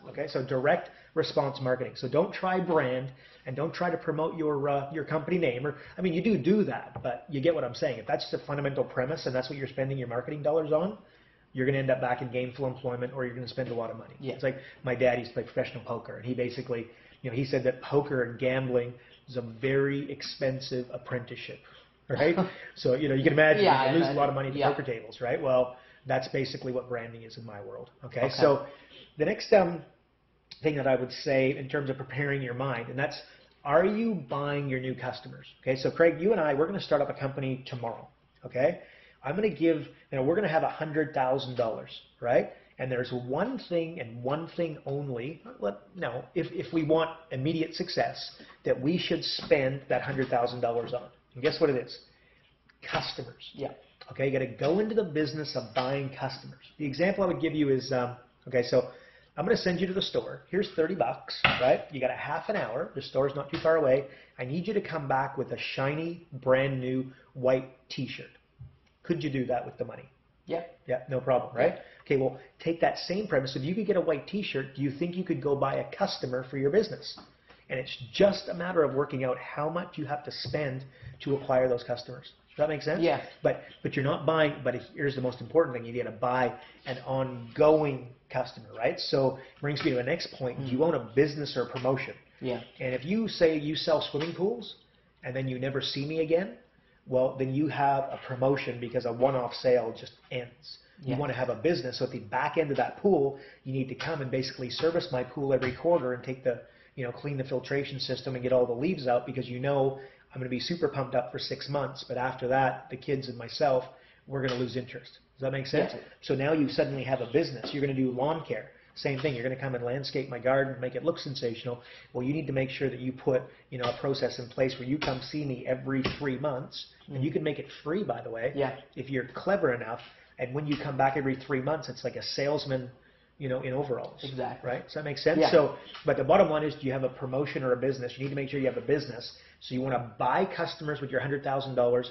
Okay, so direct response marketing. So don't try brand and don't try to promote your company name. Or I mean, you do that, but you get what I'm saying. If that's the fundamental premise and that's what you're spending your marketing dollars on, you're going to end up back in gainful employment, or you're going to spend a lot of money. Yeah. It's like my dad used to play professional poker, and he basically, he said that poker and gambling is a very expensive apprenticeship, right? So, you can imagine you lose a lot of money at the poker tables, right? Well, that's basically what branding is in my world. Okay. So the next thing that I would say in terms of preparing your mind, and that's, are you buying your new customers? Okay. So Craig, you and I, we're going to start up a company tomorrow. Okay. I'm going to give, we're going to have $100,000, right? And there's one thing and one thing only, if we want immediate success, that we should spend that $100,000 on. And guess what it is? Customers. Yeah. Okay, you got to go into the business of buying customers. The example I would give you is, okay, so I'm going to send you to the store. Here's $30, right? You got a half an hour. The store's not too far away. I need you to come back with a shiny, brand new white T-shirt. Could you do that with the money? Yeah. Yeah, no problem, right? Yeah. Okay, well, take that same premise. If you could get a white T-shirt, do you think you could go buy a customer for your business? And it's just a matter of working out how much you have to spend to acquire those customers. Does that make sense? Yeah. But you're not buying, but here's the most important thing. You got to buy an ongoing customer, right? So it brings me to the next point. Do you own a business or a promotion? Yeah. And if you say you sell swimming pools and then you never see me again, well, then you have a promotion because a one-off sale just ends. You want to have a business. So at the back end of that pool, you need to come and basically service my pool every quarter and take the, clean the filtration system and get all the leaves out, because I'm going to be super pumped up for 6 months. But after that, the kids and myself, we're going to lose interest. Does that make sense? Yeah. So now you suddenly have a business. You're going to do lawn care. Same thing. You're going to come and landscape my garden, make it look sensational. Well, you need to make sure that you put, a process in place where you come see me every 3 months, and you can make it free, by the way, if you're clever enough. And when you come back every 3 months, it's like a salesman, in overalls. Exactly. Right? Does that make sense? Yeah. So, but the bottom line is, do you have a promotion or a business? You need to make sure you have a business. So you want to buy customers with your $100,000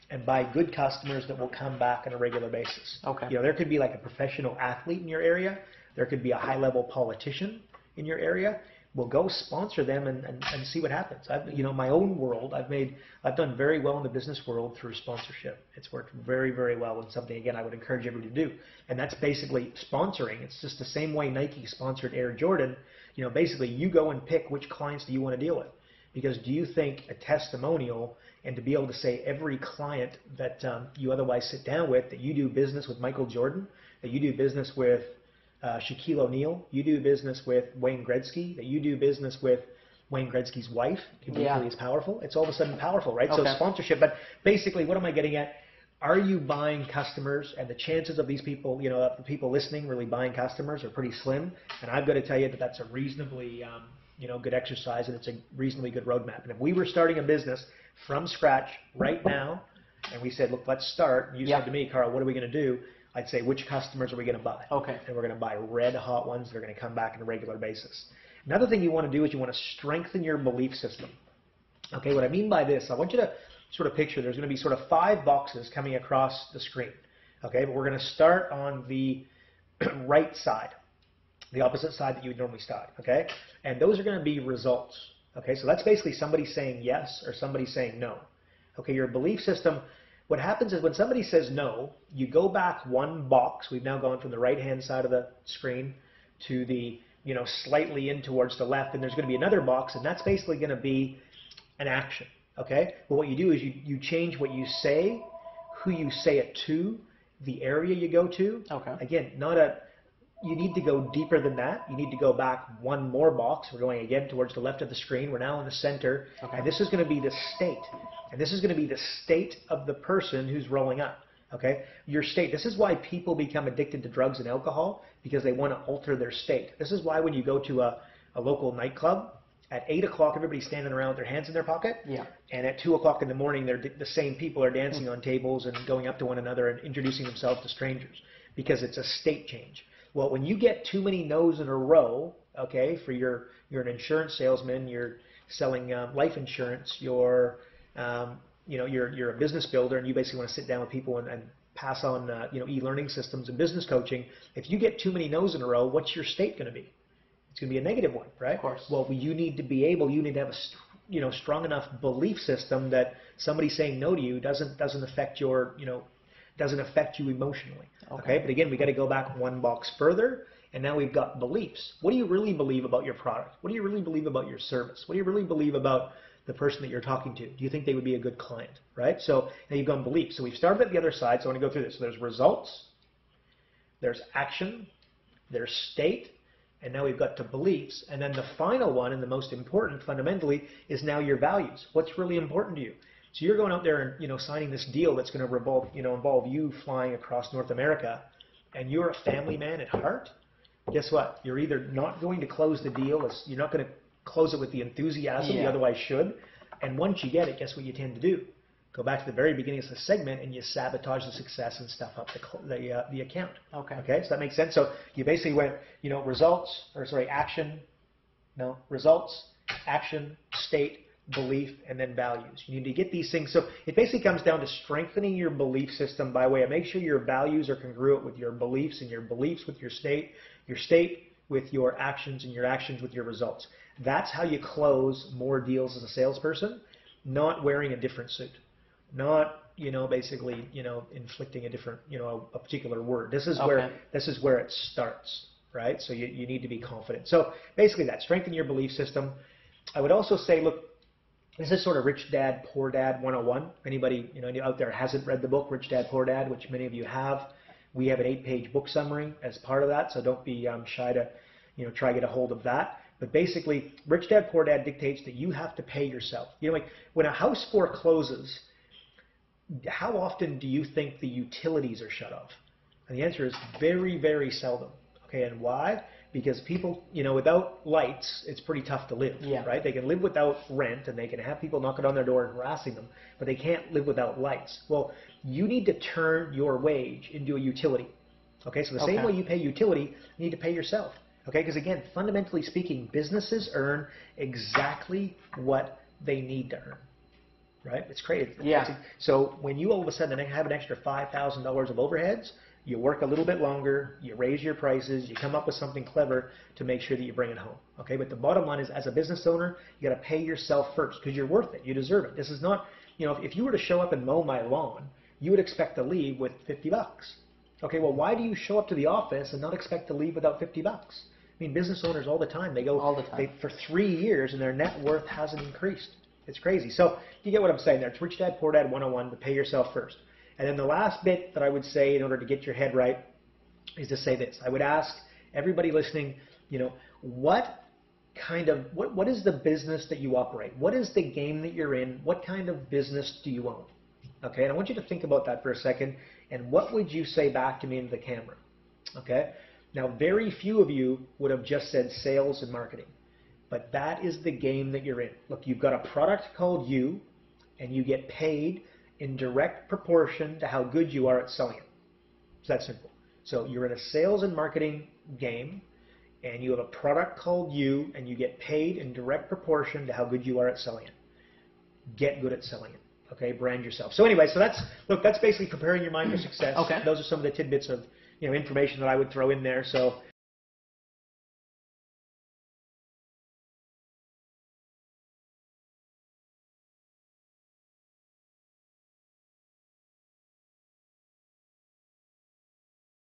and buy good customers that will come back on a regular basis. Okay. There could be like a professional athlete in your area. There could be a high-level politician in your area. Well, go sponsor them and see what happens. My own world, I've done very well in the business world through sponsorship. It's worked very, very well, and something, again, I would encourage everybody to do. And that's basically sponsoring. It's just the same way Nike sponsored Air Jordan. Basically, you go and pick which clients do you want to deal with. Because do you think a testimonial, and to be able to say every client that you otherwise sit down with, that you do business with Michael Jordan, that you do business with Shaquille O'Neal, you do business with Wayne Gretzky, that you do business with Wayne Gretzky's wife, can be equally as powerful. It's all of a sudden powerful, right? So sponsorship. But basically, what am I getting at? Are you buying customers? And the chances of these people, the people listening really buying customers are pretty slim. And I've got to tell you that that's a reasonably, good exercise, and it's a reasonably good roadmap. And if we were starting a business from scratch right now, and we said, look, let's start, and you said to me, Karl, what are we going to do? I'd say, which customers are we going to buy? Okay. And we're going to buy red hot ones that are going to come back on a regular basis. Another thing you want to do is you want to strengthen your belief system. Okay, what I mean by this, I want you to sort of picture there's going to be sort of 5 boxes coming across the screen. Okay, but we're going to start on the right side, the opposite side that you would normally start. Okay, and those are going to be results. Okay, so that's basically somebody saying yes or somebody saying no. Okay, your belief system. What happens is when somebody says no, you go back 1 box. We've now gone from the right-hand side of the screen to the, slightly in towards the left, and there's going to be another box, and that's basically going to be an action, okay? But what you do is you change what you say, who you say it to, the area you go to. Okay. Again, you need to go deeper than that. You need to go back 1 more box. We're going again towards the left of the screen. We're now in the center, and this is going to be the state. And this is going to be the state of the person who's rolling up, okay? Your state. This is why people become addicted to drugs and alcohol, because they want to alter their state. This is why when you go to a local nightclub, at 8 o'clock, everybody's standing around with their hands in their pocket. Yeah. And at 2 o'clock in the morning, the same people are dancing on tables and going up to one another and introducing themselves to strangers, because it's a state change. Well, when you get too many no's in a row, okay, you're an insurance salesman, you're selling life insurance, you're a business builder, and you basically want to sit down with people and pass on e-learning systems and business coaching. If you get too many no's in a row, what's your state going to be? It's going to be a negative one, right? Of course. Well, you need to have a strong enough belief system that somebody saying no to you doesn't affect you emotionally. Okay. But again, we got to go back one box further, and now we've got beliefs. What do you really believe about your product? What do you really believe about your service? What do you really believe about the person that you're talking to? Do you think they would be a good client, right? So now you've gone beliefs. So we've started at the other side. So I want to go through this. So there's results, there's action, there's state, and now we've got to beliefs. And then the final one, and the most important fundamentally, is now your values. What's really important to you? So you're going out there and signing this deal that's going to involve you flying across North America, and you're a family man at heart. Guess what? You're either not going to close the deal, you're not going to close it with the enthusiasm you otherwise should, and once you get it, guess what you tend to do? Go back to the very beginning of the segment, and you sabotage the success and stuff up the account. Okay, so that makes sense. So you basically went, results, action, state, belief, and then values. You need to get these things. So it basically comes down to strengthening your belief system by way of make sure your values are congruent with your beliefs, and your beliefs with your state with your actions, and your actions with your results. That's how you close more deals as a salesperson, not wearing a different suit, not basically inflicting a different a particular word. This is where it starts, right? So you need to be confident. So basically that, strengthen your belief system. I would also say, look, this is sort of Rich Dad, Poor Dad 101. Anybody out there hasn't read the book Rich Dad, Poor Dad, which many of you have, we have an 8-page book summary as part of that, so don't be shy to try to get a hold of that. But basically, Rich Dad, Poor Dad dictates that you have to pay yourself. Like when a house forecloses, how often do you think the utilities are shut off? And the answer is very, very seldom. Okay, and why? Because people, without lights, it's pretty tough to live, right? They can live without rent, and they can have people knocking on their door and harassing them, but they can't live without lights. Well, you need to turn your wage into a utility. Okay, so the same way you pay utility, you need to pay yourself. Okay, because again, fundamentally speaking, businesses earn exactly what they need to earn. Right? It's crazy. So when you all of a sudden have an extra $5,000 of overheads, you work a little bit longer, you raise your prices, you come up with something clever to make sure that you bring it home. Okay, but the bottom line is, as a business owner, you got to pay yourself first because you're worth it. You deserve it. This is not, if you were to show up and mow my lawn, you would expect to leave with $50. Okay, well, why do you show up to the office and not expect to leave without $50? I mean, business owners all the time, they go all the time. For 3 years and their net worth hasn't increased. It's crazy. So you get what I'm saying there. It's Rich Dad, Poor Dad 101, to pay yourself first. And then the last bit that I would say in order to get your head right is to say this. I would ask everybody listening, what is the business that you operate? What is the game that you're in? What kind of business do you own? Okay, and I want you to think about that for a second. And what would you say back to me into the camera? Okay, now very few of you would have just said sales and marketing. But that is the game that you're in. Look, you've got a product called you, and you get paid in direct proportion to how good you are at selling it. It's that simple. So you're in a sales and marketing game, and you have a product called you, and you get paid in direct proportion to how good you are at selling it. Get good at selling it. Okay, brand yourself. So anyway, so that's basically preparing your mind for success. Okay. Those are some of the tidbits of information that I would throw in there. So